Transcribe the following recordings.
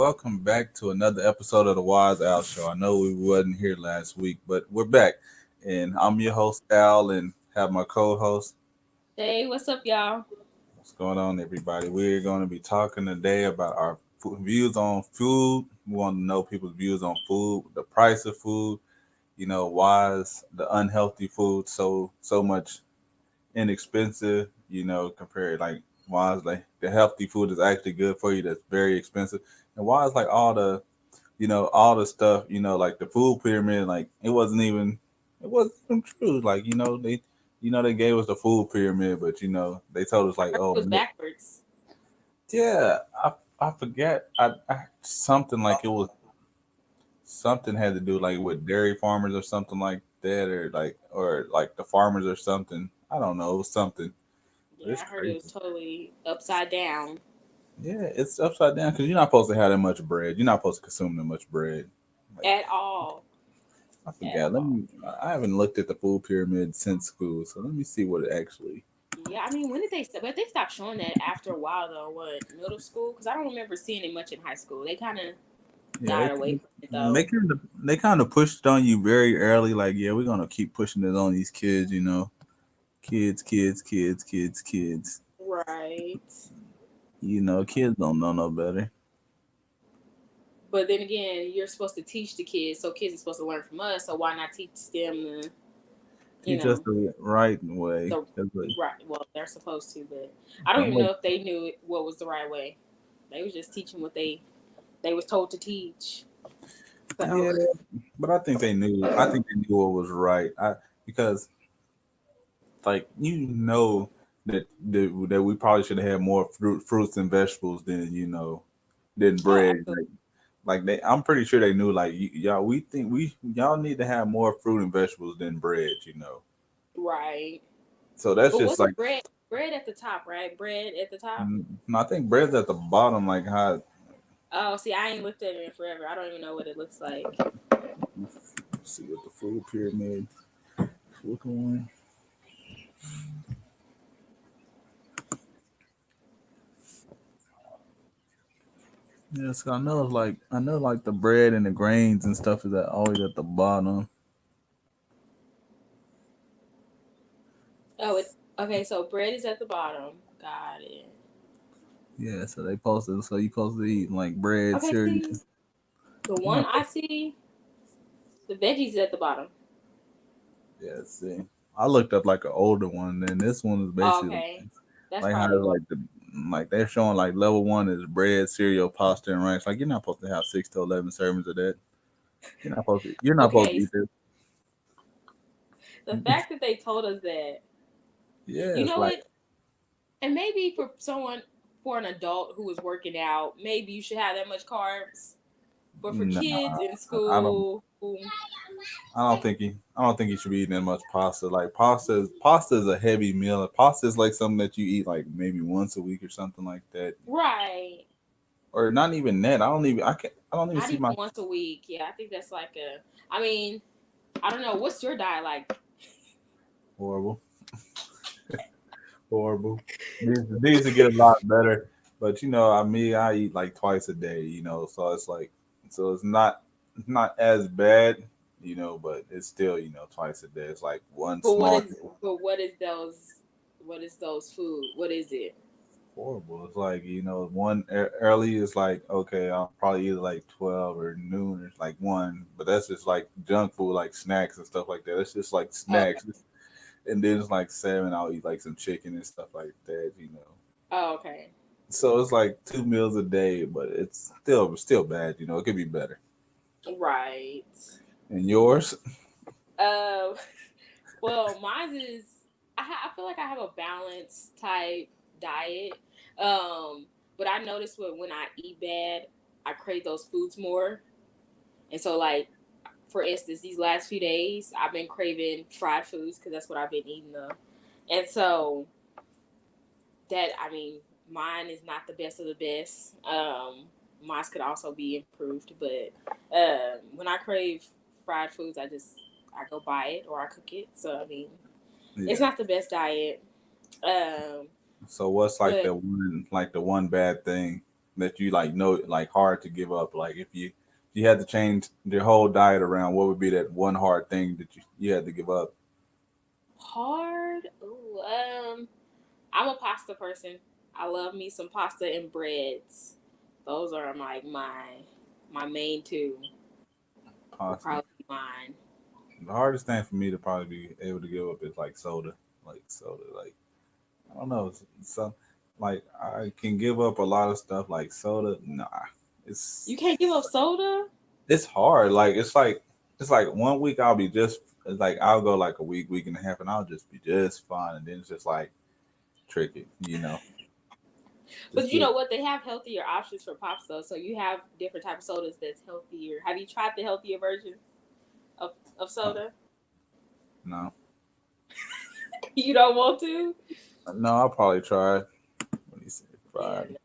welcome back to another episode of the Wise Al Show. I know we wasn't here last week, but we're back, and I'm your host Al, and have my co-host. Hey, what's up, y'all? What's going on, everybody? We're going to be talking today about our views on food. We want to know people's views on food, the price of food. Why is the unhealthy food so much inexpensive? Compared like why is like the healthy food is actually good for you that's very expensive, and why is like all the stuff, like the food pyramid, like it wasn't even true. Like, they gave us the food pyramid, but they told us like, It oh was backwards. yeah, I forget. I something like it was something had to do like with dairy farmers or something like that, or like the farmers or something. I don't know, it was something. But Yeah, it's I heard it crazy. was totally upside down Yeah, it's upside down because you're not supposed to have that much bread. You're not supposed to consume that much bread. Like, at all. I At forgot. Let all. me. I haven't looked at the food pyramid since school, so let me see what it actually. Yeah, I mean, when did they stop? But they stopped showing that after a while, though. What, middle school? Because I don't remember seeing it much in high school. They kind of Yeah, died away from it, they though. kind of they kind of pushed it on you very early. Like, yeah, we're gonna keep pushing it on these kids. Kids. Right. Kids don't know no better. But then again, you're supposed to teach the kids, so kids are supposed to learn from us. So why not teach them the, you Teach us know, the right way. the 'Cause, like, right? Well, they're supposed to, but I don't I'm even like, know if they knew what was the right way. They was just teaching what they was told to teach. So yeah, but I think they knew. I think they knew what was right. Because like that we probably should have had more fruits and vegetables than oh, bread. absolutely. Like they, I'm pretty sure they knew. Like y'all, we think y'all need to have more fruit and vegetables than bread. Right. So that's But just wasn't like, bread at the top, right? Bread at the top. I think bread's at the bottom. Like how, Oh, see, I ain't looked at it in forever. I don't even know what it looks like. let's see what the food pyramid looking. Yes, I know like the bread and the grains and stuff is always at the bottom. Oh, okay. So bread is at the bottom. Got it. Yeah, so they posted. So you supposed to eat like bread, Okay, cereal. see, the You're one not I see, the veggies is at the bottom. Yeah, see, I looked up like an older one, and this one is Oh, basically okay, that's like how probably why. like they're showing like level one is bread, cereal, pasta, and rice. Like you're not supposed to have 6 to 11 servings of that. You're not supposed to Okay, eat this. the fact that they told us that, Yeah, you it's know like what, and maybe for an adult who is working out, maybe you should have that much carbs. But for nah, kids in I don't. school, I don't think you should be eating that much pasta. Like pasta is a heavy meal. Pasta is like something that you eat like maybe once a week or something like that, right? or not even that. I don't even Not see even my once a week. Yeah, I think that's like a. I mean, I don't know. What's your diet like? horrible. Horrible. These to get a lot better, but I eat like twice a day. So it's not as bad. But it's still twice a day. It's like one But what small. is but what is those? What is those food? What is it? Horrible. It's like one early is like okay, I'll probably eat like 12 or noon or like one, but that's just like junk food, like snacks and stuff like that. It's just like Okay. snacks, and then it's like 7. I'll eat like some chicken and stuff like that. Oh, okay. So it's like 2 meals a day, but it's still bad. It could be better. Right. And yours? Uh, well, mine is. I feel like I have a balanced type diet. Um, but I notice when I eat bad, I crave those foods more. And so, like, for instance, these last few days, I've been craving fried foods because that's what I've been eating them. And so that, I mean, mine is not the best of the best. Mine could also be improved, but when I crave fried foods, I go buy it or I cook it. So I mean, it's Yeah. not the best diet. Um, So what's but like the one bad thing? that you like know like hard to give up? Like if you had to change your whole diet around, what would be that one hard thing that you had to give up? Hard. Ooh, I'm a pasta person. I love me some pasta and breads. Those are my main two. Would Pasta. probably be mine. The hardest thing for me to probably be able to give up is like soda. Like soda. Like I don't know. Some like I can give up a lot of stuff like soda. Nah, You it's can't give up soda it's hard. Like it's like one week I'll be just it's like I'll go like a week, week and a half, and I'll just be just fine, and then it's just like tricky, you know. but Just you get know what? They have healthier options for pops though. So you have different type of sodas that's healthier. Have you tried the healthier version of uh, soda? no, You don't want to? no. I'll probably try it. What do you say? Yeah, Fried no.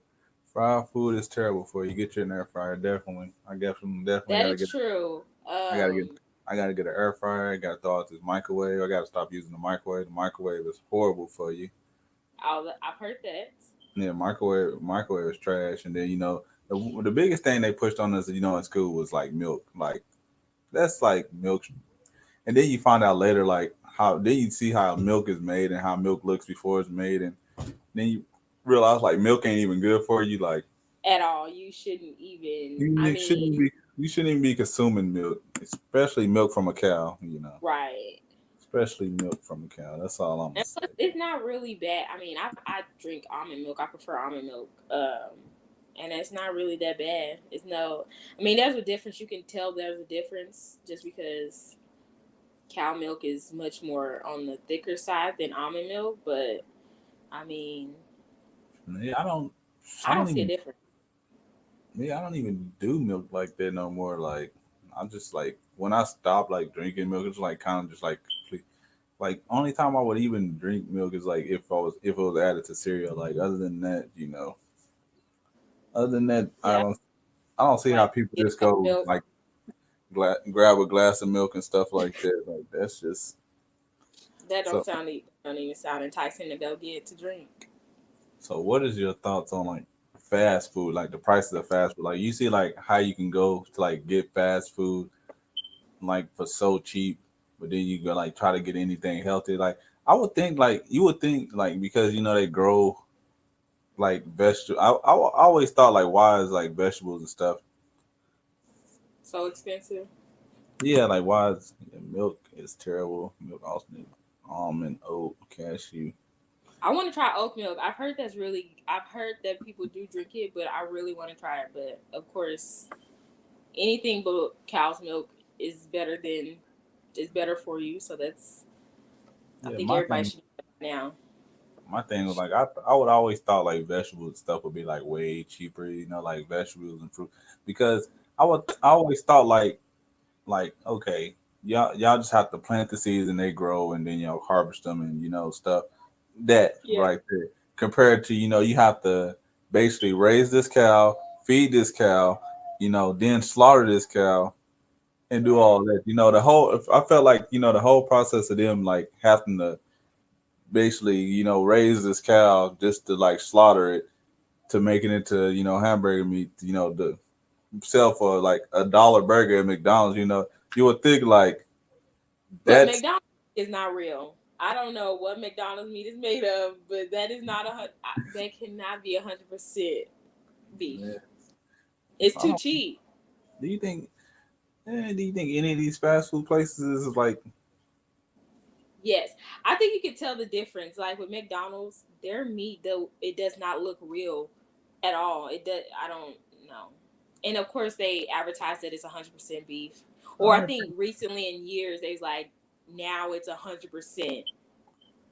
fried food is terrible for you. Get your air fryer definitely. I definitely That gotta is get. true. I gotta get. I gotta get an air fryer. I gotta throw out this microwave. I gotta stop using the microwave. The microwave is horrible for you. I've heard that. Yeah, microwave is trash. And then the biggest thing they pushed on us, in school was like milk. Like that's like milk. And then you find out later like how then you see how milk is made and how milk looks before it's made, and then you realize like milk ain't even good for you. Like At all. You shouldn't even. you I ne- mean, shouldn't be you shouldn't even be consuming milk, especially milk from a cow. right. Especially milk from a cow. That's all I'm gonna And say. plus, it's not really bad. I mean, I drink almond milk. I prefer almond milk. And it's not really that bad. It's no. I mean, there's a difference. You can tell there's a difference just because cow milk is much more on the thicker side than almond milk. But I mean, Yeah, I I don't don't see a even difference. I don't even do milk like that no more. Like I just like when I stop like drinking milk, it's like kind of just like complete. Like only time I would even drink milk is like if it was added to cereal. Like other than that, Yeah, I don't see how like people skim just go milk. like grab a glass of milk and stuff like that. Like that's just That so. don't even sound enticing to go get to drink. So what is your thoughts on like fast food? Like the prices of fast food. Like you see like how you can go to like get fast food like for so cheap, but then you go like try to get anything healthy. Like I would think like you would think like because they grow like vegetable. I always thought like why is like vegetables and stuff. So expensive. Yeah, like why is milk is terrible. Milk also need almond, oat, cashew. I want to try oat milk. I've heard that's really. I've heard that people do drink it, but I really want to try it. But of course, anything but cow's milk is better than is better for you. So that's. I Yeah, think everybody should do that now. my thing was like I would always thought like vegetables and stuff would be like way cheaper, like vegetables and fruit because I always thought like okay, y'all just have to plant the seeds and they grow and then harvest them and stuff that Yeah. right there compared to you have to basically raise this cow, feed this cow, then slaughter this cow and do all Right. that. The whole I felt like the whole process of them like having to basically raise this cow just to like slaughter it to make it into hamburger meat, to sell for like $1 burger at McDonald's. You would think like But that's McDonald's is not real. I don't know what McDonald's meat is made of, but that is not that cannot be 100% beef. yeah, It's I too don't, cheap. do you think do you think any of these fast food places is like Yes, I think you can tell the difference. Like with McDonald's, their meat though it does not look real at all. It does. I don't know. And of course, they advertise that it's 100% beef. Or I I think recently in years they was like now it's 100%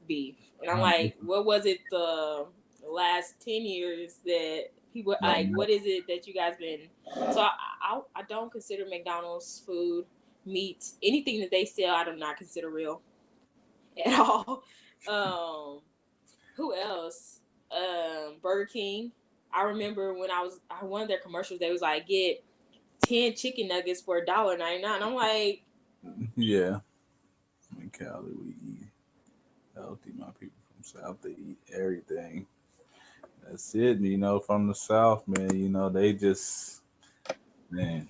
beef. And I'm think like, what was it the last 10 years that people like? What is it that you guys been? So I don't consider McDonald's food meat anything that they sell. I do not consider real at all. Um, who else? Burger King. I remember when I one of their commercials. They was like, get 10 chicken nuggets for $1.99. I'm like, yeah. In Cali we eat healthy. My people from South they eat everything. That's it. From the South, man. They just, man.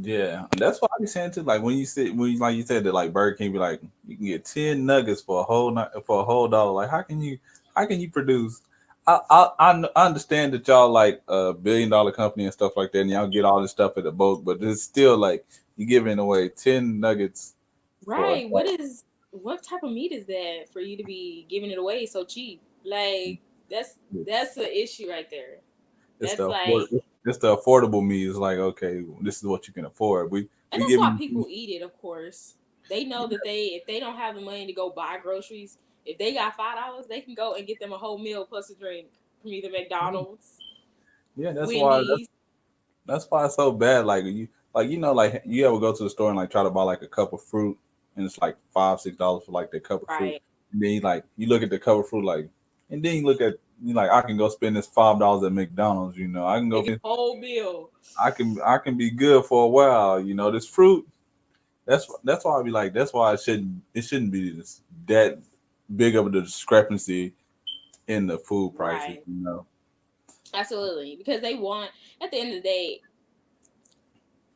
Yeah, and that's why I be saying too. Like like you said that like Burger King be like you can get 10 nuggets for a for a whole dollar. Like how can you produce? I understand that y'all like a $1 billion company and stuff like that, and y'all get all this stuff at the boat, but it's still like you giving away 10 nuggets for a Right. What type of meat is that for you to be giving it away so cheap? Like dollar. that's the issue right there. It's That's the like, affordable meat. It's like okay, this is what you can afford. We and we that's why giving people eat it, of course. They know that if they don't have the money to go buy groceries, if they got $5, they can go and get them a whole meal plus a drink from either you. McDonald's, Yeah, that's why. Wendy's. That's why it's so bad. Like you ever go to the store and like try to buy like a cup of fruit, and it's like $5, $6 for like the cup of fruit. Right. And then you look at the cup of fruit like, and then you look at you like I can go spend this $5 at McDonald's. I can And go. get a whole meal. I can be good for a while. This fruit. That's why I be like. That's why it shouldn't be that big of a discrepancy in the food prices. Right. Absolutely. Because they want, at the end of the day,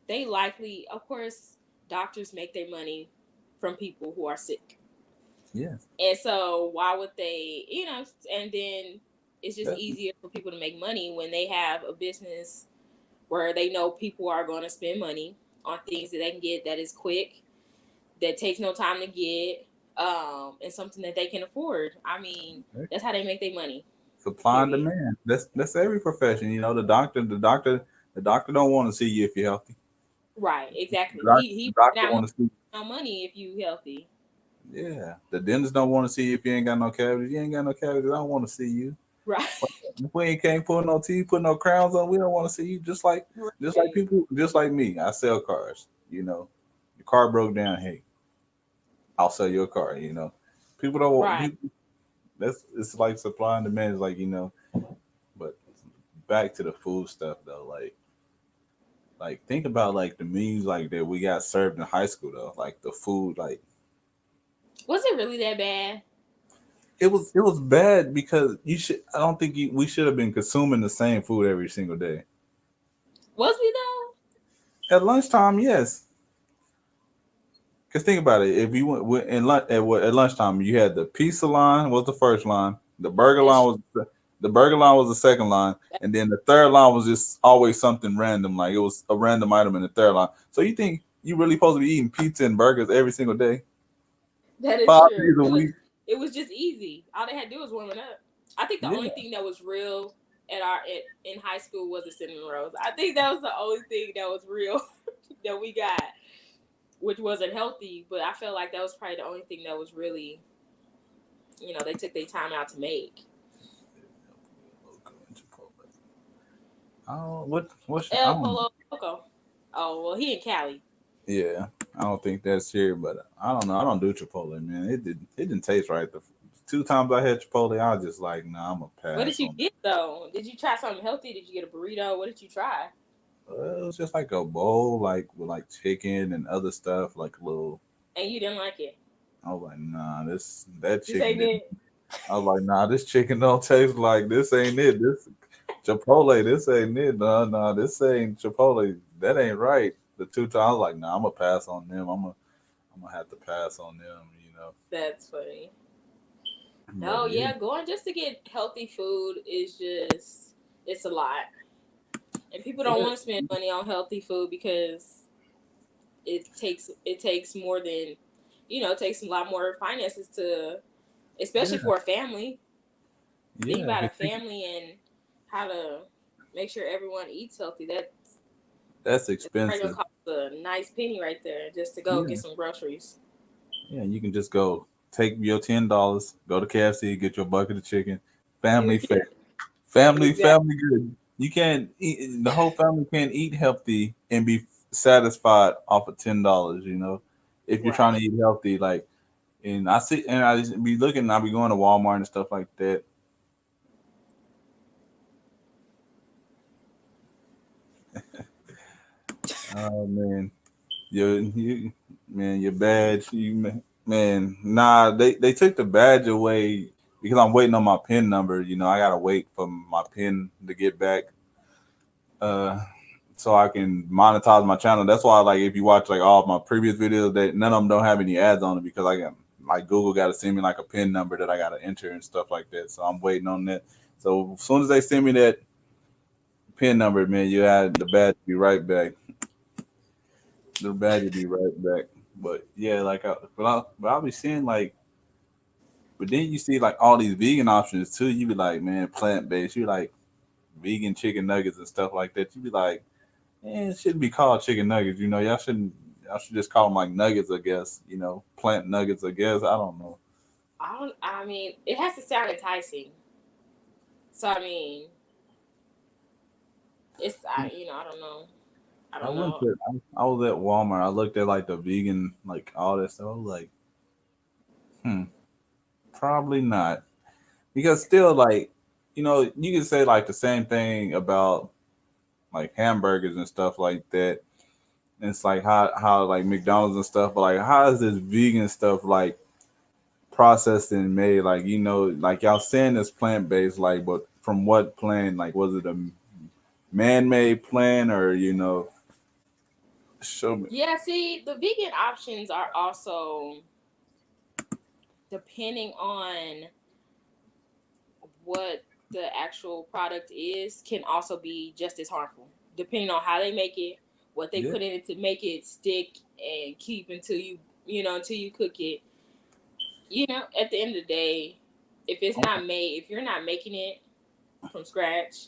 they likely, of course, doctors make their money from people who are sick. Yeah. And so why would they, and then it's just That's easier for people to make money when they have a business where they know people are going to spend money on things that they can get that is quick, that takes no time to get, and something that they can afford. I mean, that's how they make their money. supply and Period. demand. That's every profession. The doctor don't want to see you if you're healthy. Right, exactly. The doc- He the doctor now want to see. more money if you healthy. Yeah, the dentist don't want to see you if you ain't got no cavities. You ain't got no cavities. I don't want to see you. Right. If we ain't can't pull no teeth, put no crowns on, we don't want to see you. Just like Right. people, just like me. I sell cars. Your car broke down. Hey, I'll sell your car. People don't want Right. people. It's like supply and demand. It's like but back to the food stuff though. Like think about like the meals like that we got served in high school though. Like the food, like Was it really that bad? it was bad because you should. I don't think we should have been consuming the same food every single day. Was we though? At lunchtime, yes. Cause think about it. If you went in at lunchtime, you had the pizza line was the first line, That's the burger line was the second line, and then the third line was just always something random. Like it was a random item in the third line. So you think you really supposed to be eating pizza and burgers every single day, that is 5 days true. a It was week? it was just easy. All they had to do was warming up. I think the only Yeah. thing that was real in high school was the cinnamon rolls. I think that was the only thing that was real that we got, which wasn't healthy. But I felt like that was probably the only thing that was really, they took their time out to make. Oh, what? I El don't. Polo Loco. Oh well, he in Cali. Yeah, I don't think that's here, but I don't know. I don't do Chipotle, man. It didn't taste right. The two times I had Chipotle, I was just like, nah, I'm gonna What did pass you on. get though? Did you try something healthy? Did you get a burrito? What did you try? It was just like a bowl, like with like chicken and other stuff, like a little. And you didn't like it? I was like, nah, that This chicken ain't didn't. it. I was like, nah, this chicken don't taste like this. Ain't it? This Chipotle, this ain't it. Nah, nah, this ain't Chipotle. That ain't right. The two times, I was like, nah, I'm gonna pass on them. I'm gonna have to pass on them. That's funny. But No, yeah, yeah, going just to get healthy food is just it's a lot. And people don't yeah, want to spend money on healthy food because it takes more than it takes a lot more finances to, especially yeah, for a family. Think yeah. about a family and how to make sure everyone eats healthy. That's That's probably gonna expensive. cost a nice penny right there just to go get Yeah, some groceries. yeah. You can just go take your $10, go to KFC, get your bucket of chicken. Family Yeah, fare, family, exactly. family good. You can't eat. The whole family can't eat healthy and be satisfied off of $10. If you're trying to Right. eat healthy, like, and I see, and I just be looking. I be going to Walmart and stuff like that. Oh man, man, your badge, man. Nah, they took the badge away because I'm waiting on my pin number. You know, I gotta wait for my pin to get back, uh, so I can monetize my channel. That's why, like, if you watch like all of my previous videos, that none of them don't have any ads on it because I got like Google got to send me like a pin number that I got to enter and stuff like that. So I'm waiting on that. So as soon as they send me that pin number, man, you had the badge be right back. The badge will be right back. But yeah, like, but I'll be seeing like, but then you see like all these vegan options too. You be like, man, plant based. You like vegan chicken nuggets and stuff like that. You be like, man, it shouldn't be called chicken nuggets. You know, y'all shouldn't. Y'all should just call them like nuggets, I guess. You know, plant nuggets, I guess. I don't know. I don't. I mean, it has to sound enticing. So I mean, it's I don't know. I I don't looked know. at. I was at Walmart. I looked at like the vegan, like all that stuff. I was like, hmm, probably not. Because still, like, you know, you can say like the same thing about like hamburgers and stuff like that. And it's like how like McDonald's and stuff, but like how is this vegan stuff like processed and made? Like, you know, like y'all saying it's plant based, like, but from what plant? Like, was it a man made plant or you know? Show me. Yeah, see, the vegan options are also depending on what the actual product is, can also be just as harmful, depending on how they make it, what they Yeah, put in it to make it stick and keep until until you cook it. At the end of the day, if you're not making it from scratch,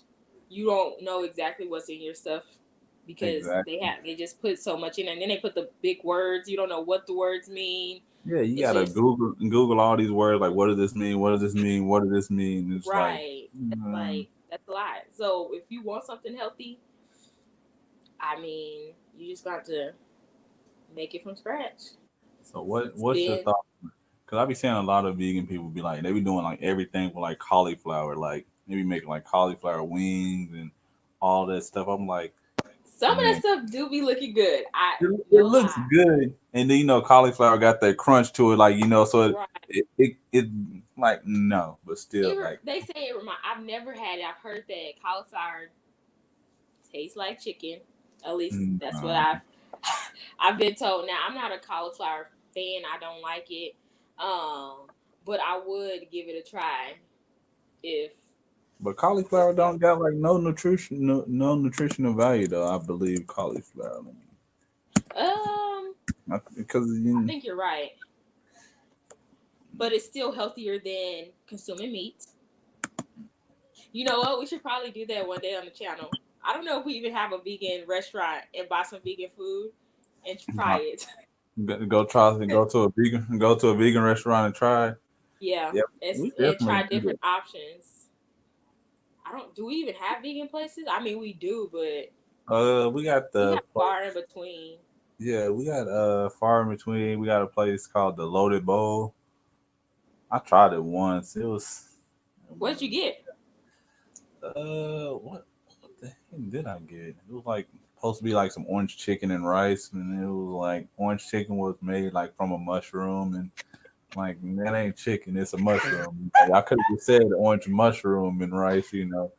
you don't know exactly what's in your stuff because exactly. they just put so much in it, and then they put the big words. You don't know what the words mean. Yeah, you It's gotta just Google all these words. Like, what does this mean? What does this mean? What does this mean? It's like, right. mm. That's a lot. So if you want something healthy, I mean, you just got to make it from scratch. So what's your Then thought? Because I be seeing a lot of vegan people be like, they be doing like everything with like cauliflower, like they be making like cauliflower wings and all that stuff. I'm like, some of that man, stuff do be looking good. I it no looks lie. good, and then you know cauliflower got that crunch to it, like you know, so Right. it like no, but still like They say it remind. I've never had it. I've heard that cauliflower tastes like chicken. At least that's what no. I've been told. Now I'm not a cauliflower fan. I don't like it. Um, but I would give it a try if But if cauliflower that. don't got like no nutritional value though. I believe cauliflower, Um, because I you think you're right, but it's still healthier than consuming meat. You know what? We should probably do that one day on the channel. I don't know if we even have a vegan restaurant and buy some vegan food and try know, it. go try to go to a vegan restaurant and try it. Yeah, Yep, we and definitely try do that. different options. I don't. Do we even have vegan places? I mean, we do, but We got we the have far in between. yeah, we got far in between. We got a place called the Loaded Bowl. I tried it once. It What did you wasn't get? what the heck did I get? It was like supposed to be like some orange chicken and rice, and it was like orange chicken was made like from a mushroom, and like that ain't chicken, it's a mushroom. Like, I could have just said orange mushroom and rice, you know.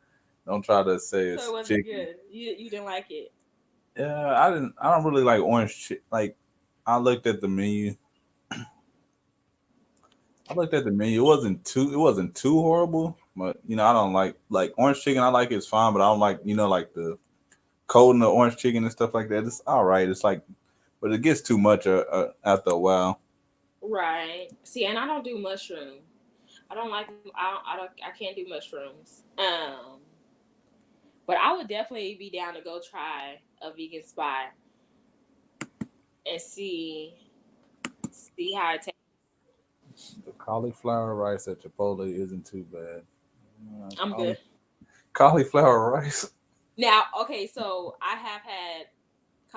Don't try to say So it it's wasn't chicken. good. You didn't like it. Yeah, I didn't. I don't really like Like, I looked at the menu. I looked at the menu. It wasn't too. It wasn't too horrible, but you know, I don't like orange chicken. I like it's fine, but I don't like like the coating the orange chicken and stuff like that. It's all right. It's like, but it gets too much after a while. Right. See, and I don't do mushroom. I don't like. I can't do mushrooms. But I would definitely be down to go try a vegan spot and see how it tastes. The cauliflower rice at Chipotle isn't too bad. I'm good. Cauliflower rice. Now, okay, so I have had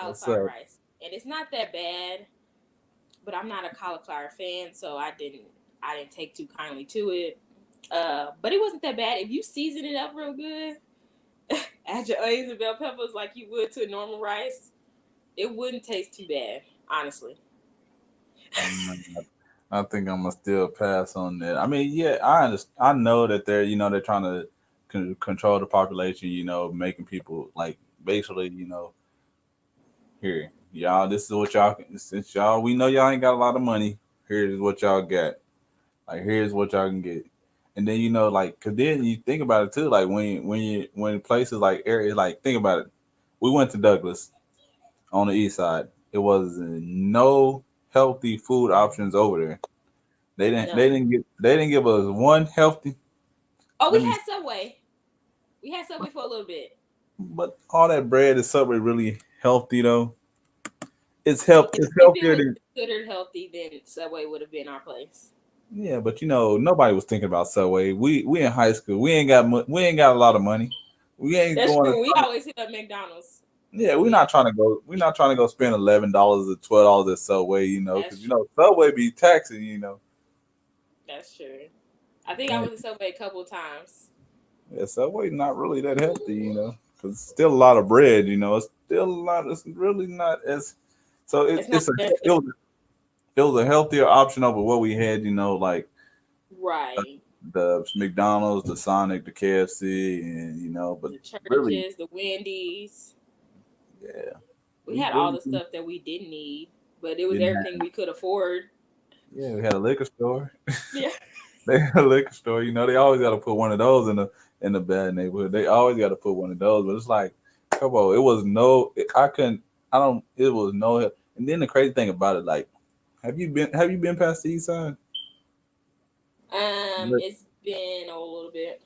What's cauliflower up? rice, and it's not that bad. But I'm not a cauliflower fan, so I didn't take too kindly to it. But it wasn't that bad. If you season it up real good, add your onions and bell peppers like you would to a normal rice, it wouldn't taste too bad, honestly. Mm, I think I'm gonna still pass on that. I mean, yeah, I understand. I know that they're trying to control the population. Making people like basically, here, y'all. This is what y'all. Since y'all, we know y'all ain't got a lot of money. Here's what y'all got. Like, here's what y'all can get. And then like, cause then you think about it too. Like when places like areas like think about it. We went to Douglas on the east side. It was no healthy food options over there. They didn't. They None. didn't get. They didn't give us one healthy. Oh, we Let me. had Subway. We had Subway for a little bit. But all that bread is Subway really healthy though. It's If help. It's if it healthier was than. considered healthy, then Subway would have been our place. Yeah, but nobody was thinking about Subway. We in high school. We ain't got a lot of money. We ain't That's going to. true. We always hit up McDonald's Yeah, when we're we had. not trying to go. We're not trying to go spend $11 or $12 at Subway. Because That's true. Subway be taxing. That's true. I think I Dang. was at Subway a couple times. Yeah, Subway not really that healthy. Because it's still a lot of bread. It's still a lot. It's really not as. So It's not it beneficial. was a healthier option over what we had. Like Right. the McDonald's, the Sonic, the KFC, and but The really, churches, the Wendy's. yeah, We we had all really the stuff that we didn't need, but it was didn't everything have. we could afford. Yeah, we had a liquor store. Yeah. They had a liquor store. They always got to put one of those in the bad neighborhood. They always got to put one of those. But it's like, come on, it was no. I couldn't. I don't. It was no. And then the crazy thing about it, like, have you been past the east side? Like, It's been a little bit.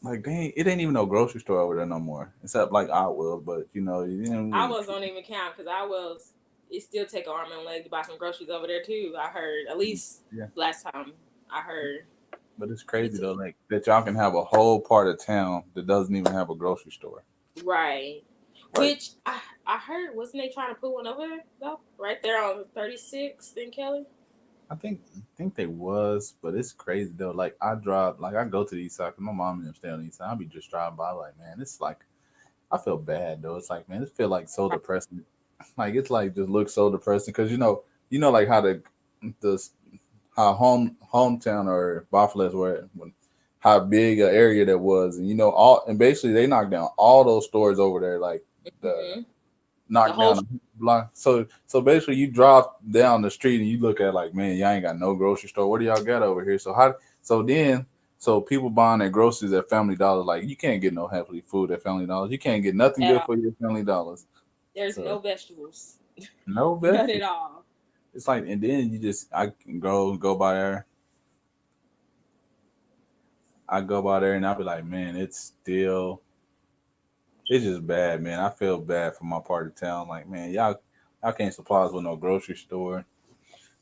dang, it ain't even no grocery store over there no more, except like I will. But you didn't I really. was don't even count because I was. It still take an arm and leg to buy some groceries over there too. I heard at least Yeah, last time I heard but it's it crazy took though, like that y'all can have a whole part of town that doesn't even have a grocery store. right. Like Which I heard wasn't they trying to put one over there though? Right there on 36th in Kelly. I think they was, but it's crazy though. Like I drive, like I go to the east side 'cause my mom and them stay on the east side. I be just driving by, like man, it's like I feel bad though. It's like man, it feel like so Right. depressing. Like it's like just looks so depressing because like how the how hometown or Buffalo's were when how big an area that was, and all and basically they knocked down all those stores over there, like the Hmm. The knocked whole down a block. So basically, you drive down the street and you look at like, man, y'all ain't got no grocery store. What do y'all got over here? So how? So then, so people buying their groceries at Family Dollar, like you can't get no healthy food at Family Dollars. You can't get nothing at good all. for your Family Dollars. There's So no vegetables. no None vegetables. at all. It's like, and then I can go by there. I go by there and I'll be like, man, it's just bad, man. I feel bad for my part of town. Like, man, y'all can't supply us with no grocery store.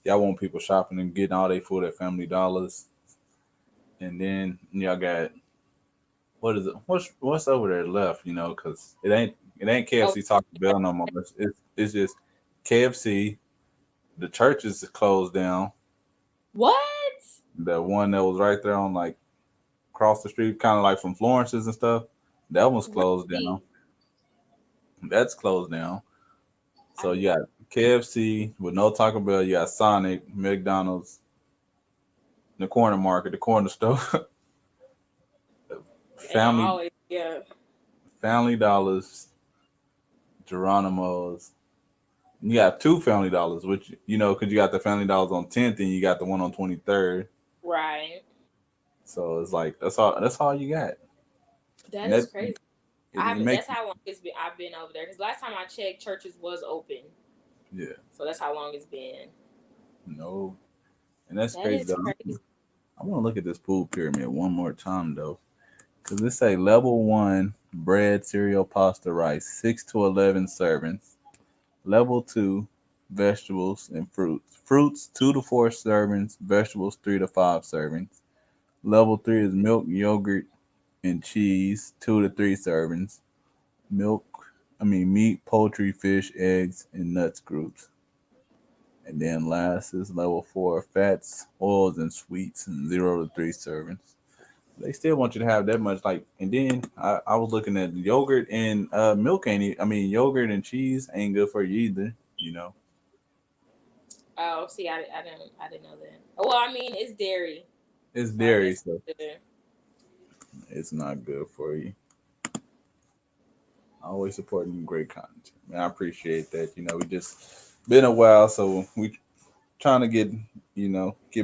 Y'all want people shopping and getting all their food at Family Dollars, and then y'all got what is it? What's over there left? Because it ain't Oh, KFC Taco Bell no more. It's just KFC. The churches is closed down. what? The one that was right there on like across the street, kind of like from Florence's and stuff, that one's closed down. Really? That's closed down. I So did you got not. KFC with no Taco Bell. You got Sonic, McDonald's, the corner market, the corner store, And I Family always yeah. Family Dollars, Geronimo's. You got two Family Dollars, which because you got the Family Dollars on 10th and you got the one on 23rd. Right. So it's like that's all you got, That and is that crazy. I it haven't. makes That's how long it's been. I've been over there because last time I checked, churches was open. yeah So that's how long it's been. no, and that's That crazy is though. crazy. I want to look at this food pyramid one more time though, because it say level one bread, cereal, pasta, rice, 6 to 11 servings. Level two vegetables and fruits. Fruits 2 to 4 servings, vegetables 3 to 5 servings. Level three is milk, yogurt, and cheese, 2 to 3 servings. Milk, meat, poultry, fish, eggs, and nuts groups. And then last is level four, fats, oils, and sweets, and 0 to 3 servings. They still want you to have that much, like, and then I was looking at yogurt and milk ain't, yogurt and cheese ain't good for you either, you know. Oh, see, I didn't know that. Well, I mean, it's dairy, It's so I dairy, guess so it's good. it's not good for you. Always supporting great content. Man, I appreciate that. We just been a while, so we trying to get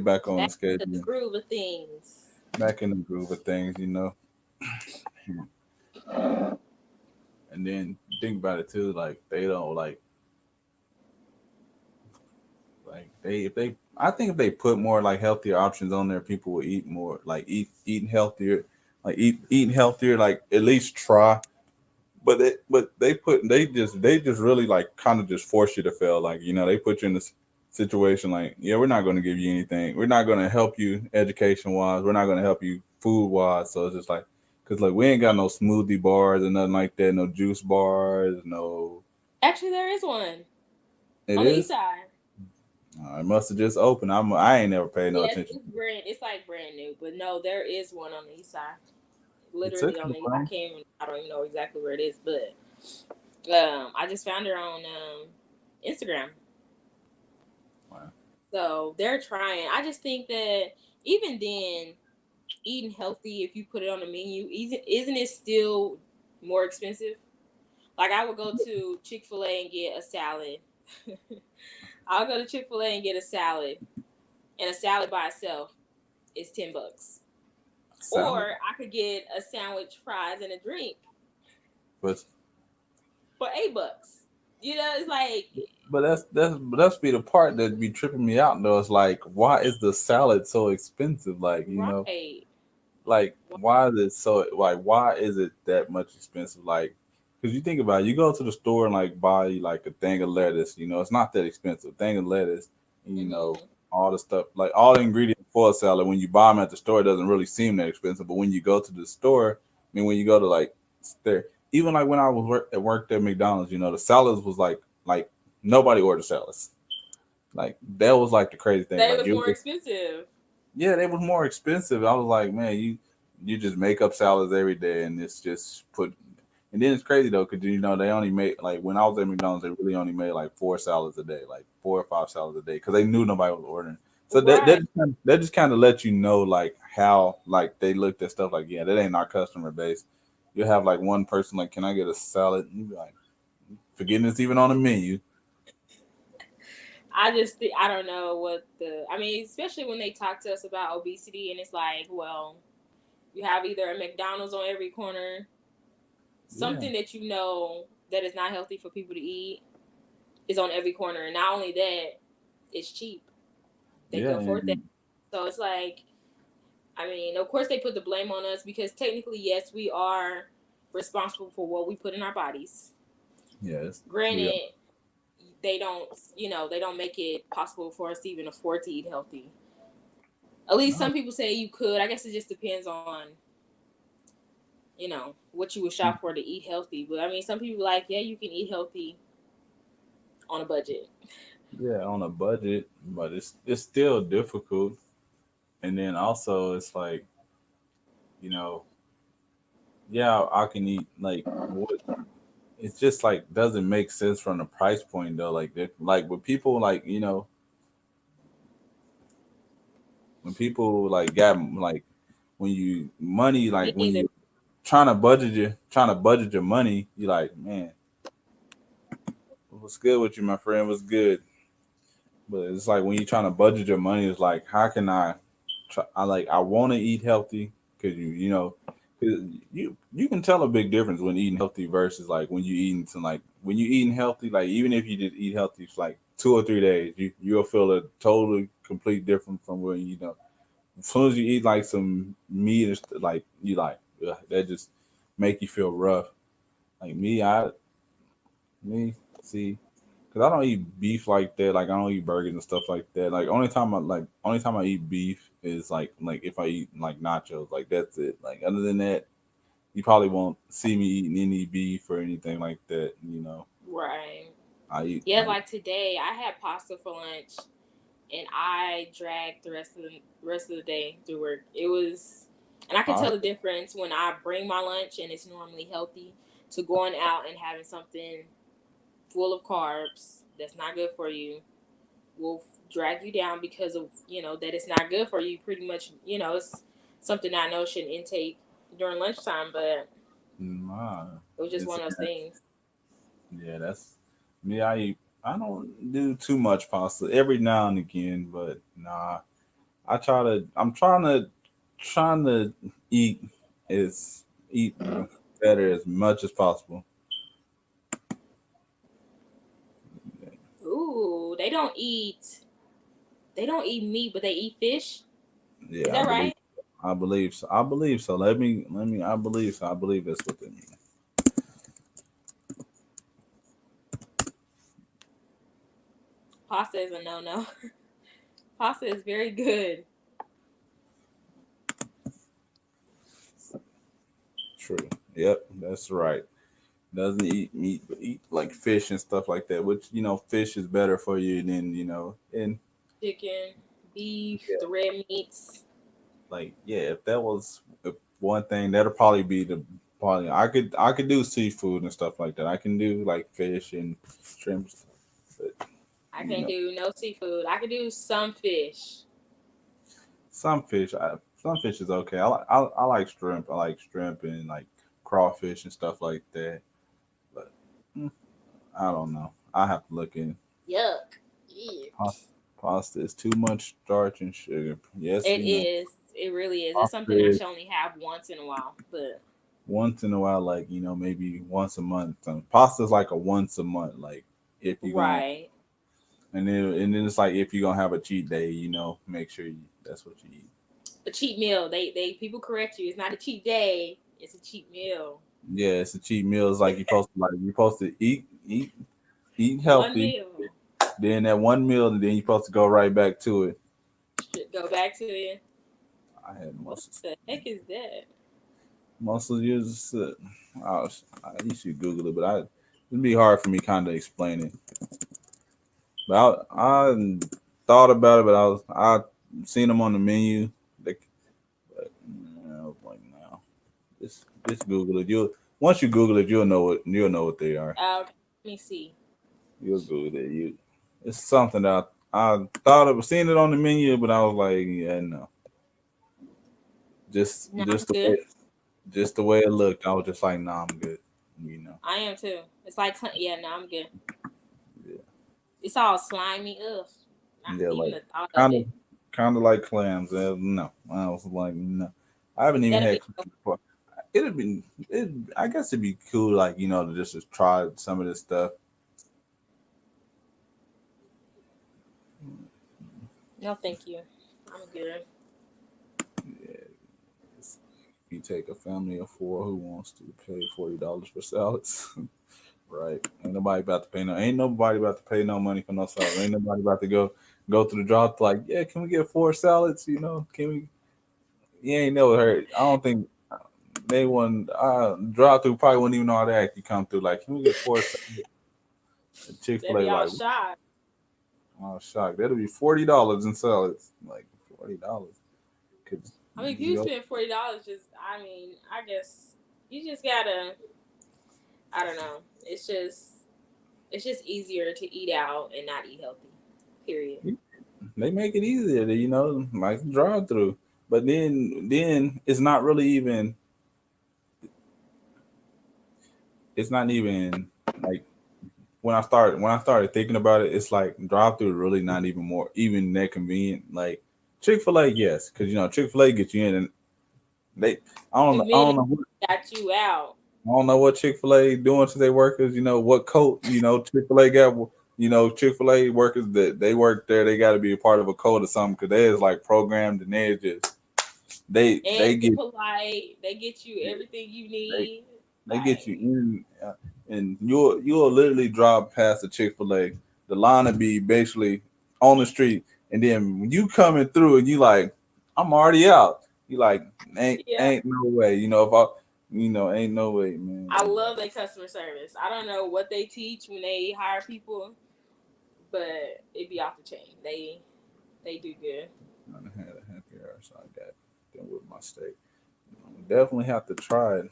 back on Back the to the schedule, groove of things. back in the groove of things. And then think about it too, like they don't like they if they I think if they put more like healthier options on there, people will eat more, like eating healthier, like eating healthier, like at least try. But they just really like kind of just force you to fail. Like they put you in this situation like, yeah, we're not going to give you anything. We're not going to help you education wise. We're not going to help you food wise. So it's just like, cause like we ain't got no smoothie bars and nothing like that. No juice bars. No. Actually, there is one It on the east is. side. It must have just opened. I ain't never paid no Yes, attention. it's brand. It's like brand new, but no, there is one on the east side. It took Literally on you the. I long. can't. I don't even know exactly where it is, but I just found her on Instagram. Wow. So they're trying. I just think that even then, eating healthy, if you put it on the menu, isn't it still more expensive? Like I would go to Chick-fil-A and get a salad. I'll go to Chick-fil-A and get a salad, and a salad by itself is $10. Or Salad, I could get a sandwich, fries, and a drink but for $8. It's like but that's be the part that be tripping me out though. It's like, why is the salad so expensive? right. Like why is it so, like why is it that much expensive? Like, because you think about it, you go to the store and like buy like a thing of lettuce. It's not that expensive. Thing of lettuce, and, Hmm. all the stuff, like all the ingredients for a salad. When you buy them at the store, it doesn't really seem that expensive. But when you go to the store, I mean, when you go to like there, even like when I was worked at McDonald's, the salads was like nobody ordered salads. Like that was like the crazy thing. They Like was it more was, expensive. yeah, they was more expensive. I was like, man, you just make up salads every day, and it's just put. And then it's crazy though, because they only made, like when I was at McDonald's, they really only made like four salads a day, like 4 or 5 salads a day, because they knew nobody was ordering. So Right. that just kind of let you know like how like they looked at stuff like, yeah, that ain't our customer base. You have like one person like, can I get a salad? And you be like, forgetting it's even on the menu. I just think I don't know what the. I mean, especially when they talk to us about obesity, and it's like, well, you have either a McDonald's on every corner, Yeah, something that that is not healthy for people to eat is on every corner, and not only that, it's cheap. They yeah, can afford that. and So it's like, I mean, of course they put the blame on us because technically, yes, we are responsible for what we put in our bodies. yes, we are. Granted, they don't, they don't make it possible for us to even afford to eat healthy. At least No, some people say you could. I guess it just depends on, what you would shop for to eat healthy. But I mean, some people like, yeah, you can eat healthy on a budget. yeah, on a budget, but it's still difficult. And then also it's like, you know, yeah, I can eat like what, it's just like doesn't make sense from the price point though. Like that, like with people like, when people like got like when you money, Me like when neither. you trying to budget your money, you like, man, what's good with you, my friend? What's good? But it's like when you're trying to budget your money, it's like, how can I want to eat healthy, because cause you can tell a big difference when eating healthy versus like when you eating some, like when you eating healthy, like even if you just eat healthy for like 2 or 3 days, you'll feel a totally complete different from when as soon as you eat like some meat and like you like, ugh, that just make you feel rough. Like me, see, because I don't eat beef like that. Like I don't eat burgers and stuff like that. Like only time I eat beef is like if I eat like nachos. Like that's it. Like other than that, you probably won't see me eating any beef or anything like that. Right. I eat Yeah, like, like today I had pasta for lunch and I dragged the rest of the day through work. It was, and I can tell the pasta. difference when I bring my lunch and it's normally healthy to going out and having something full of carbs that's not good for you. Will drag you down because of that it's not good for you. Pretty much, it's something I know shouldn't intake during lunchtime, but Nah, it was just it's one of those things. yeah. That's me. I don't do too much pasta every now and again, but nah. I try to. I'm trying to eat is eat better as much as possible. Ooh, they don't eat meat, but they eat fish. Is Yeah, that right? I believe so. I believe so. Let me. I believe so. I believe that's what they mean. Pasta is a no no. Pasta is very good. True. Yep, that's right. Doesn't eat meat, but eat like fish and stuff like that. Which fish is better for you than and Chicken, beef, yeah, the red meats. like yeah. If that was one thing, that'll probably be the probably I could do seafood and stuff like that. I can do like fish and shrimps, but I you can't know do no seafood. I can do some fish. some fish. Some fish is okay. I like shrimp. I like shrimp and like crawfish and stuff like that. But mm, I don't know. I have to look in. Yuck. Ew. Pa- Pasta is too much starch and sugar. Yes, It we know. is. It really is. It's Pasta something I is should only have once in a while. But once in a while, like maybe once a month. Pasta is like a once a month, like if you're gonna, right. and then it's like if you're gonna have a cheat day, make sure that's what you eat. A cheat meal. They people correct you. It's not a cheat day. It's a cheat meal. Yeah, it's a cheat meal. It's like you're supposed to eat One healthy. meal. Then that one meal, and then you're supposed to go right back to it. Go back to it. I had What muscles. the heck is that? Muscles use. You should Google it, but it'd be hard for me kind of explain it. But I thought about it, but I seen them on the menu. They, but, I was like, no, just Google it. You once you Google it, you'll know what they are. Okay. Let me see. You'll Google it. It's something that I thought of seeing it on the menu, but I was like, yeah, no, just No, I'm just the way good. just the way it looked. I was just like, nah, I'm good. You know, I am too. It's like yeah. No, I'm good. yeah, It's all slimy. Ugh. Not yeah, even like the thought of kind of it. kind of like clams. No, I was like, no, I haven't even That'll had be clams before. It'd be it. I guess it'd be cool, like to just try some of this stuff. no. Thank you. I'm good. Yeah, you take a family of four who wants to pay $40 for salads, right? Ain't nobody about to pay no money for no salads. Ain't nobody about to go to the drop like, yeah, can we get four salads? Can we? You ain't never heard. I don't think they wouldn't drive through probably wouldn't even know how to act. You come through like, can we get four salads? Chick They'll Fil A be all like, shocked. oh shocked. That'll be $40 in salads. Like $40. Could I mean, if you you go? spend $40, just I guess you just gotta. I don't know. It's just easier to eat out and not eat healthy. Period. They make it easier to like drive through. But then it's not even like when I started thinking about it, it's like drive through really not even more even that convenient. Like Chick-fil-A, yes, because Chick-fil-A gets you in and they I don't Admit it. know Got you out. I don't know what Chick-fil-A doing to their workers. What coat Chick-fil-A got. Chick-fil-A workers that they work there, they got to be a part of a code or something because they is like programmed and they just they And get polite. They get you everything you they need. they get you Like, in, and you'll literally drive past the Chick-fil-A. The line will be basically on the street, and then when you coming through and you like, I'm already out. You like yeah. ain't no way. If I ain't no way, man. I love their customer service. I don't know what they teach when they hire people, but it be off the chain. They do good. I had a happy hour, so I got done with my steak. Definitely have to try it.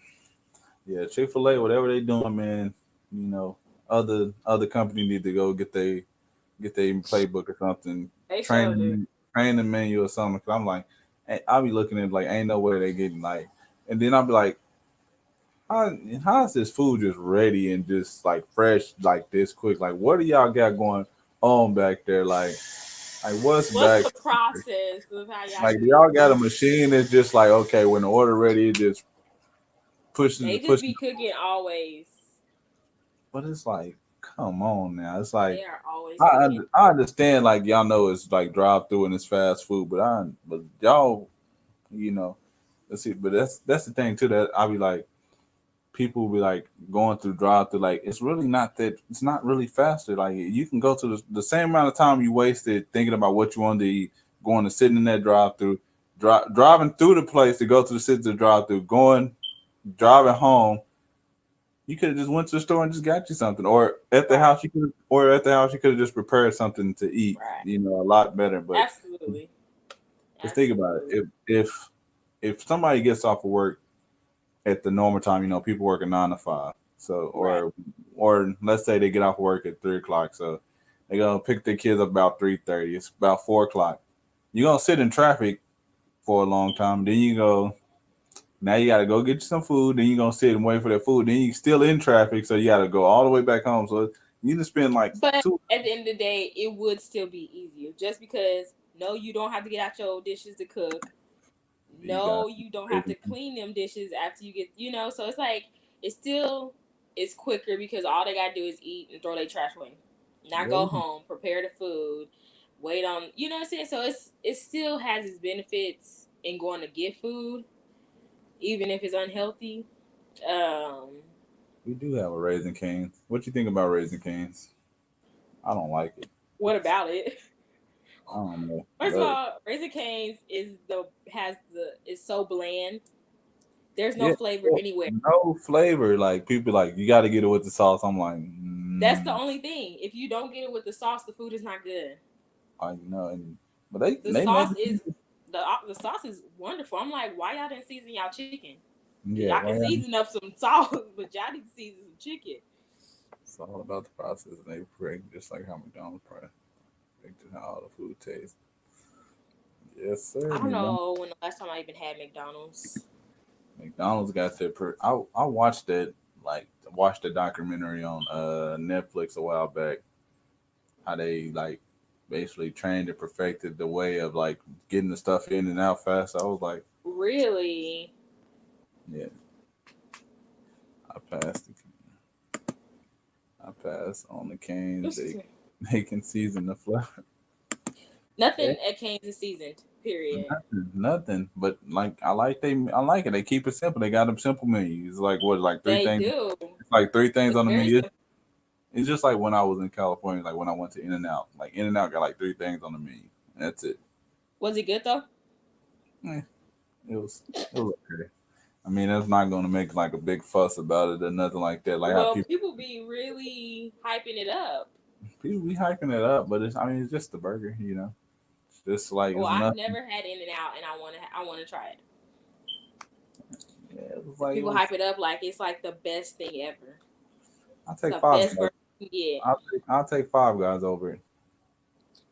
Yeah, Chick-fil-A, whatever they doing, man. You know, other company need to go get get their playbook or something, They train showed it. them, train the menu or something. Cause I'm like, I'll be looking at like, ain't no way they getting like, and then I'll be like, how, how is this food just ready and just like fresh like this quick? Like, what do y'all got going on back there? Like what's What's back? the process of how y'all Like, do do this? y'all got a machine that's just like, okay, when the order ready, it just They just pushes. be cooking always. But it's like, come on now. It's like They are always cooking. I understand like y'all know it's like drive through and it's fast food, but y'all, you know, let's see. But that's the thing too that I be like people be like going through drive through like it's really not that it's not really faster. Like you can go to the same amount of time you wasted thinking about what you wanted to eat, going to sitting in that drive through, driving through the place to go to the city to drive through, going driving home. You could have just went to the store and just got you something, or at the Right. house you could have just prepared something to eat. Right. You know, a lot better. But Absolutely. just think about Absolutely. it. If somebody gets off of work at the normal time, you know, people working 9 to 5. So Right. or let's say they get off work at 3 o'clock. So they gonna pick their kids up about 3:30. It's about 4 o'clock. You're gonna sit in traffic for a long time. Then you go. Now you gotta go get you some food. Then you gonna sit and wait for that food. Then you still in traffic, so you gotta go all the way back home. So you just spend like But two. at the end of the day, it would still be easier just because no, you don't have to get out your dishes to cook. You got No, you don't have to clean them dishes after you get, so it's like it's still it's quicker because all they gotta do is eat and throw their trash away. Not yeah, go home, prepare the food, wait on what I'm saying? So it still has its benefits in going to get food, even if it's unhealthy. Um we do have a Raising Canes. What you think about Raising Canes? I don't like it. what about it? I don't know. First of all, Raising Cane's is so bland. There's no Yeah, flavor well, anywhere. no flavor. Like people like you got to get it with the sauce. I'm like, That's the only thing. If you don't get it with the sauce, the food is not good. I know. But The they made sauce is the sauce is wonderful. I'm like, why y'all didn't season y'all chicken? Cause yeah. y'all can Why season up some sauce, but y'all need to season some chicken. it's all about the process. And they break just like how McDonald's break to how all the food tastes. Yes, I sir. don't know when the last time I even had McDonald's. McDonald's got their I watched that like watched the documentary on Netflix a while back. How they like basically trained and perfected the way of like getting the stuff in and out fast. I was like, Really? yeah, I passed. I passed on the canes. Excuse me. They can season the flavor. Nothing at Cane's is seasoned. Period. Nothing. But like I like it. They keep it simple. They got them simple menus. Like what, like three They things. do. It's like three things It's on the very menu. simple. It's just like when I was in California, like when I went to In and Out. Like In and Out got like three things on the menu. That's it. Was it good though? Eh, it was okay. I mean, that's not gonna make like a big fuss about it or nothing like that. Like how Well, people be really hyping it up. people be hyping it up, but it's I mean it's just the burger, you know. It's just like Well, it's I've nothing. never had In and Out, and I want to try it. Yeah, it was 'Cause like it people was. hype it up like it's like the best thing ever. I'll It's take the Five best Guys. burger you can get. I'll take Five Guys over it.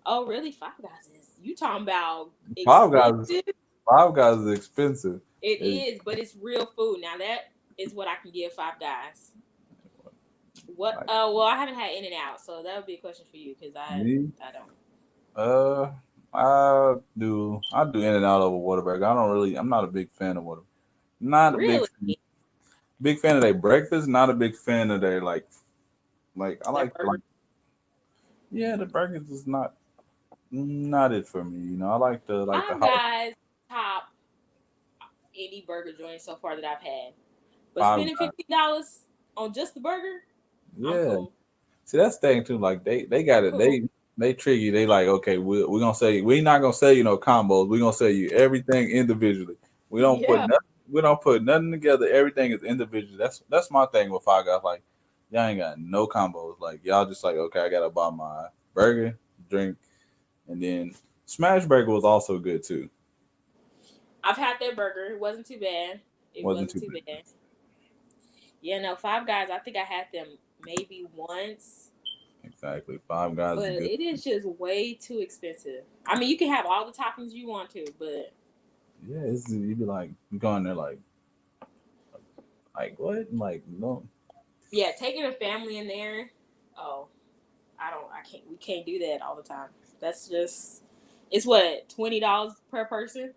Oh, really? Five Guys is you talking about Five Guys. expensive? Five Guys is expensive. It It, is, but it's real food. Now that is what I can give Five Guys. What? like Well, I haven't had In and Out, so that would be a question for you because me, I don't. uh, I do In and Out over Whataburger. I don't really. I'm not a big fan of Whataburger. Not a Really, big fan of their breakfast. Not a big fan of their like I their like burger. yeah the burgers is not it for me. You know I like the Five house Guys top any burger joint so far that I've had. But Five spending Guys. $50 on just the burger, I'm Yeah. cool. See that's the thing too. Like they got I'm it. cool. They trick you. They like okay we're gonna say we're not gonna sell you no combos. We're gonna sell you everything individually. We don't put Yeah. nothing. We don't put nothing together. Everything is individual. That's my thing with Five Guys. Like y'all ain't got no combos. Like y'all just like okay I gotta buy my burger, drink, and then Smash Burger was also good too. I've had their burger. It wasn't too bad. It Wasn't wasn't too too bad. bad. Yeah, no, Five Guys, I think I had them maybe once. Exactly. Five Guys But is good. it is just way too expensive. I mean, you can have all the toppings you want to, but Yeah, it's you be like you going there like what? Like no. yeah, taking a family in there, oh, I can't, we can't do that all the time. That's just, it's what, $20 per person?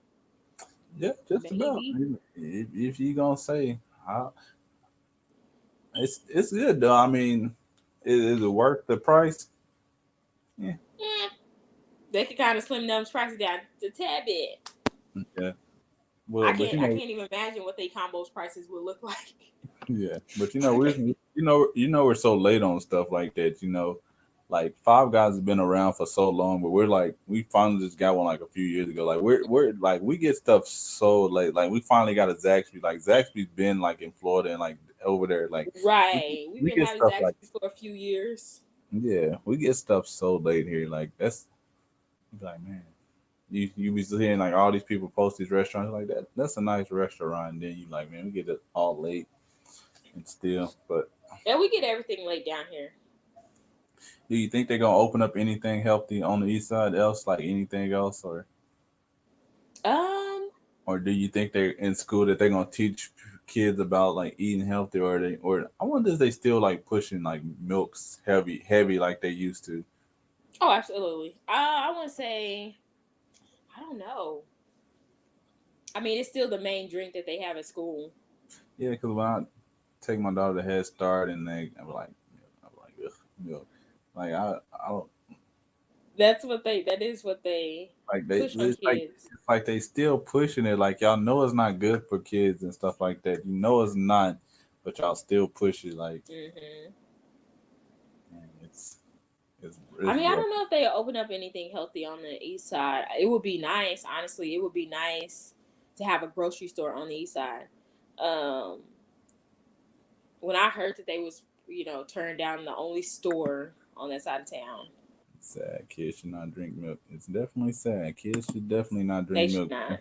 Yeah, just about. Maybe. If you gonna say, I, it's good though. I mean, is it worth the price? Yeah, Yeah, they could kind of slim them prices down a tad bit. yeah. Well, but I can't even imagine what they combos prices would look like. yeah, but we're so late on stuff like that. Like Five Guys has been around for so long, but we're like we finally just got one like a few years ago. Like we're like we get stuff so late. Like we finally got a Zaxby. Like Zaxby's been like in Florida and like over there. Like we Right. We've we been get having stuff like Zaxby's for a few years. yeah, we get stuff so late here. Like that's you be like man, you be seeing like all these people post these restaurants like that. That's a nice restaurant. And then you like man, we get it all late and still, but. And we get everything laid down here. Do you think they're gonna open up anything healthy on the east side else, like anything else, Um, or do you think they're in school that they're gonna teach kids about like eating healthy, or I wonder if they still like pushing like milks heavy like they used to? oh, absolutely. I want to say, I don't know. I mean, it's still the main drink that they have at school. Yeah, because when I take my daughter to Head Start and I'm like, ugh, milk. Like I don't That is what they like they push on kids. it's like they still pushing it. Like y'all know it's not good for kids and stuff like that. You know it's not, but y'all still push it. Like Hmm. man, I it's mean, I rough. don't know if they open up anything healthy on the east side. It would be nice, honestly. It would be nice to have a grocery store on the east side. Um, when I heard that they was, turned down the only store on that side of town, It's sad. Kids should not drink milk. It's definitely sad. Kids should definitely not they drink should milk. not.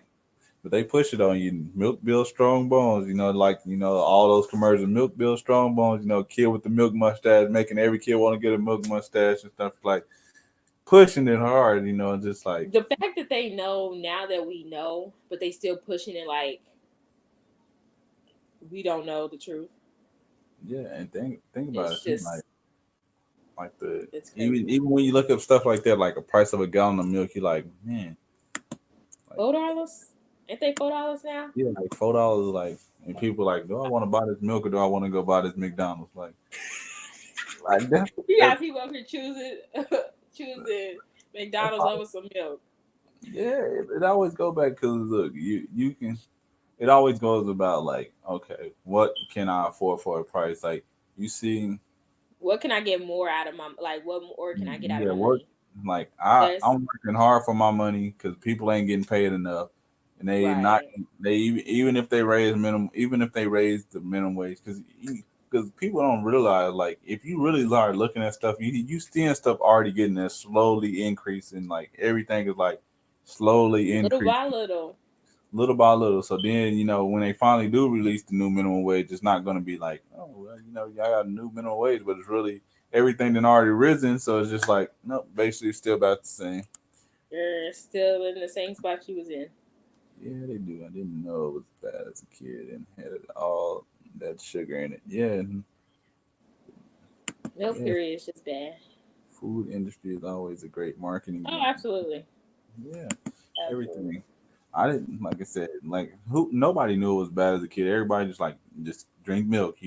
But they push it on you. Milk builds strong bones. Like all those commercials. Milk builds strong bones. Kid with the milk mustache, making every kid want to get a milk mustache and stuff like pushing it hard. Just like The fact that they know now that we know, but they still pushing it like we don't know the truth. yeah. And think about it It's too. Like just like the it's even crazy. even when you look up stuff like that, like a price of a gallon of milk, you're like, man, like $4? Ain't they $4 now? yeah, like $4. Like and people like, do I want to buy this milk or do I want to go buy this McDonald's? Like You that's got people up here choosing choosing McDonald's over some milk. yeah, it always go back because look, you can. It always goes about like, okay, what can I afford for a price? Like you see, What can I get more out of my, like, what more can I get out of yeah, my work money? like That's I'm working hard for my money because people ain't getting paid enough, and they not right. they even if they raise minimum, even if they raise the minimum wage, because people don't realize like if you really start looking at stuff, you seeing stuff already getting a slowly increasing, like everything is like slowly Little increasing by little. little by little. So then, when they finally do release the new minimum wage, it's not going to be like, oh, well, y'all got a new minimum wage, but it's really everything that already risen. So it's just like, nope, basically it's still about the same. You're still in the same spot you was in. Yeah, they do. I didn't know it was bad as a kid and had all that sugar in it. Yeah, Milk yeah. period is just bad. Food industry is always a great marketing Oh, gimmick. absolutely. Yeah, Absolutely. everything. I didn't like I said like who nobody knew it was bad as a kid. Everybody just drink milk.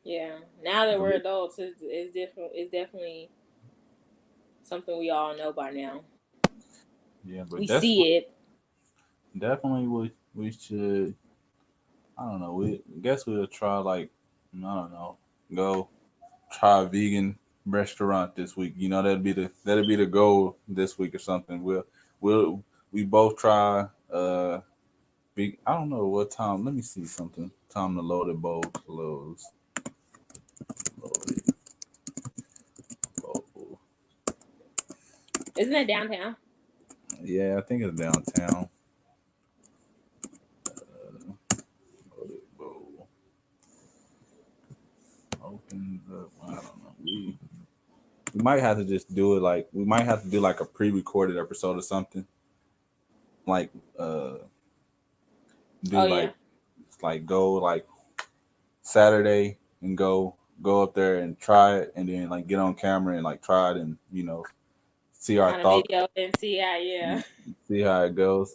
Yeah. Now that we're adults, it's different. It's definitely something we all know by now. Yeah, but We that's what see it. definitely we should. I don't know. We guess we'll try like I don't know. Go try a vegan restaurant this week. That'd be the goal this week or something. We'll we both try. I don't know what time. Let me see something. Time to load it bowl close. Loaded bowl. Isn't that downtown? Yeah, I think it's downtown. Loaded bowl opens up. I don't know. We might have to just do it like we might have to do like a pre-recorded episode or something. Like uh do Oh yeah, like go like Saturday and go up there and try it and then like get on camera and like try it and see our on a thoughts, video and see how. Yeah, see how it goes.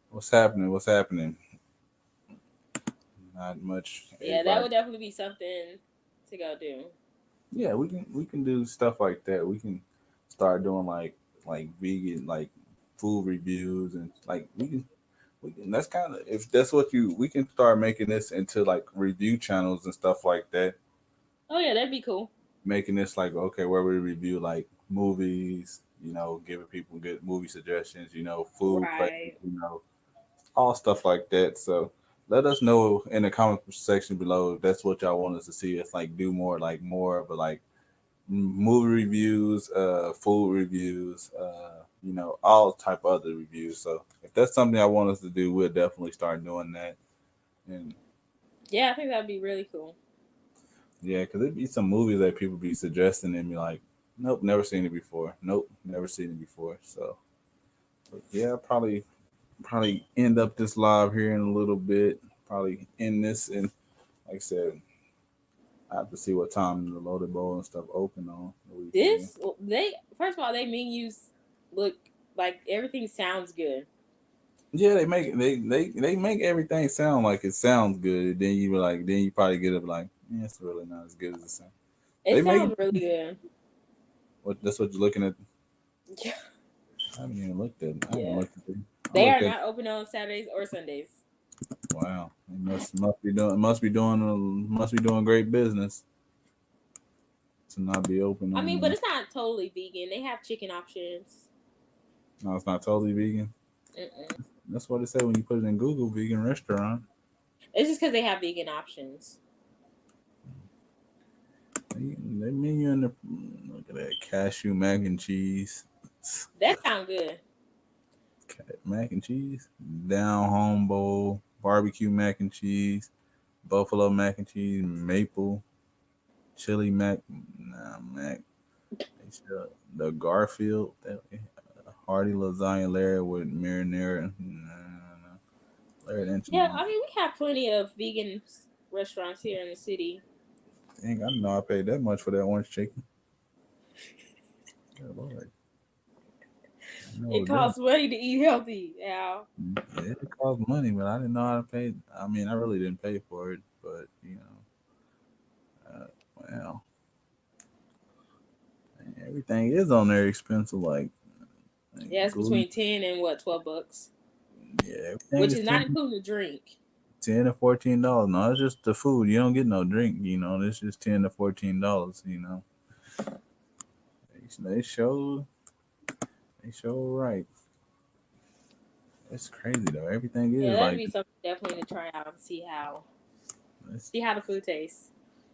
What's happening? What's happening? Not much. yeah, that Everybody. would definitely be something to go do. Yeah, we can do stuff like that. We can start doing like vegan like food reviews and like we can that's kind of if that's what you we can start making this into like review channels and stuff like that. Oh yeah, that'd be cool. Making this like okay where we review like movies, giving people good movie suggestions, food places, Right. all stuff like that. So let us know in the comment section below if that's what y'all want us to see us like do more like more but like movie reviews, food reviews, all type of other reviews. So if that's something I want us to do, we'll definitely start doing that. And Yeah, I think that'd be really cool. yeah, because there'd be some movies that people be suggesting and be like, nope, never seen it before. Nope, never seen it before. So but yeah, probably end up this live here in a little bit. Probably end this and like I said, I have to see what time the loaded bowl and stuff open on the weekend. This they first of all, they menus look like everything sounds good. Yeah, they make everything sound like it sounds good. Then you were like, then you probably get up like, yeah, it's really not as good as it sounds. They It make sounds really good. what that's what you're looking at. Yeah. I haven't even looked at. I haven't Yeah. looked at. I They looked are at. not open on Saturdays or Sundays. Wow, they must be doing great business to not be open I mean, but on. it's not totally vegan. They have chicken options. No, it's not totally vegan. Mm-mm. That's what it said when you put it in Google vegan restaurant. It's just because they have vegan options. They menu in the look at that cashew mac and cheese. That sounds good. Mac and cheese, down home bowl, barbecue mac and cheese, buffalo mac and cheese, maple, chili mac, nah, mac. They sell the Garfield, hearty lasagna layer with marinara. Nah, layered Yeah, enchilada. I mean, we have plenty of vegan restaurants here in the city. Dang, I didn't know I paid that much for that orange chicken. Good Lord, I know It it did. costs money to eat healthy, Al. Yeah, it cost money, but I didn't know how to pay. I mean, I really didn't pay for it, but well, everything is on there expensive. Like Yeah, it's gluten. between 10 and what, $12, Yeah, everything which is is not 10, including the drink. 10 to $14. No, it's just the food. You don't get no drink. It's just $10 to $14. They show right. It's crazy though. Everything Yeah, is that'd like be something definitely to try out and it's, see how the food tastes.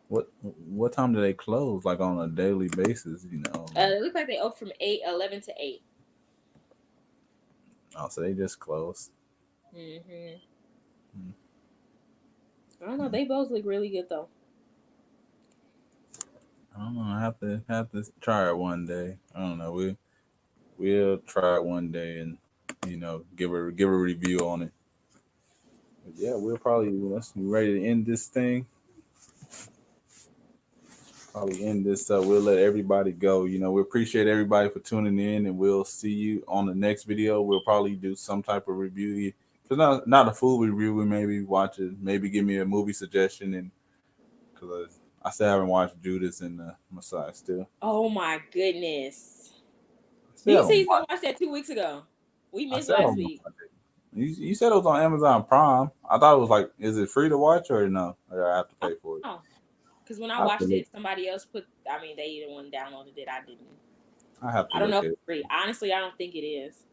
what what time do they close? Like on a daily basis? Like It looks like they open from 11 to 8. oh, so they just close. Hmm. Mm, I don't know. mm. They both look really good though. I don't know. I have to try it one day. I don't know. We'll try it one day and give a review on it. But yeah, we'll probably let's be ready to end this thing. Probably end this up. We'll let everybody go. We appreciate everybody for tuning in, and we'll see you on the next video. We'll probably do some type of review. If it's not a food review, we maybe watch it. Maybe give me a movie suggestion, and because I still haven't watched Judas and the Messiah. Still, Oh my goodness! I Did still you say haven't he's gonna watched. watch that 2 weeks ago? We I missed still last haven't week. watched it. You said it was on Amazon Prime. I thought it was like, is it free to watch or no? Or I have to pay for it. Oh, because when I I have to watched look. it, somebody else put. I mean, they either one downloaded it. I didn't. I have to I don't look know if at it. it's free. Honestly, I don't think it is.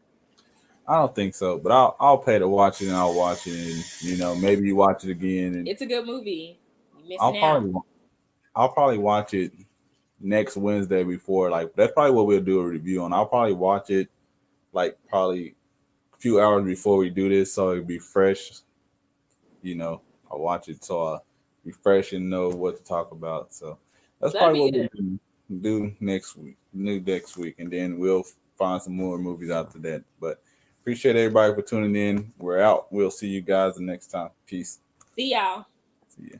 I don't think so, but I'll pay to watch it and I'll watch it and maybe you watch it again and It's a good movie. You I'll missing out? probably I'll probably watch it next Wednesday before like that's probably what we'll do a review on. I'll probably watch it like probably a few hours before we do this so it'll be fresh. You know, I'll watch it so I refresh and know what to talk about. So that's That'd probably be what we'll good. do. do next week, new next week, and then we'll find some more movies after that. But appreciate everybody for tuning in. We're out. We'll see you guys the next time. Peace. See y'all. See ya.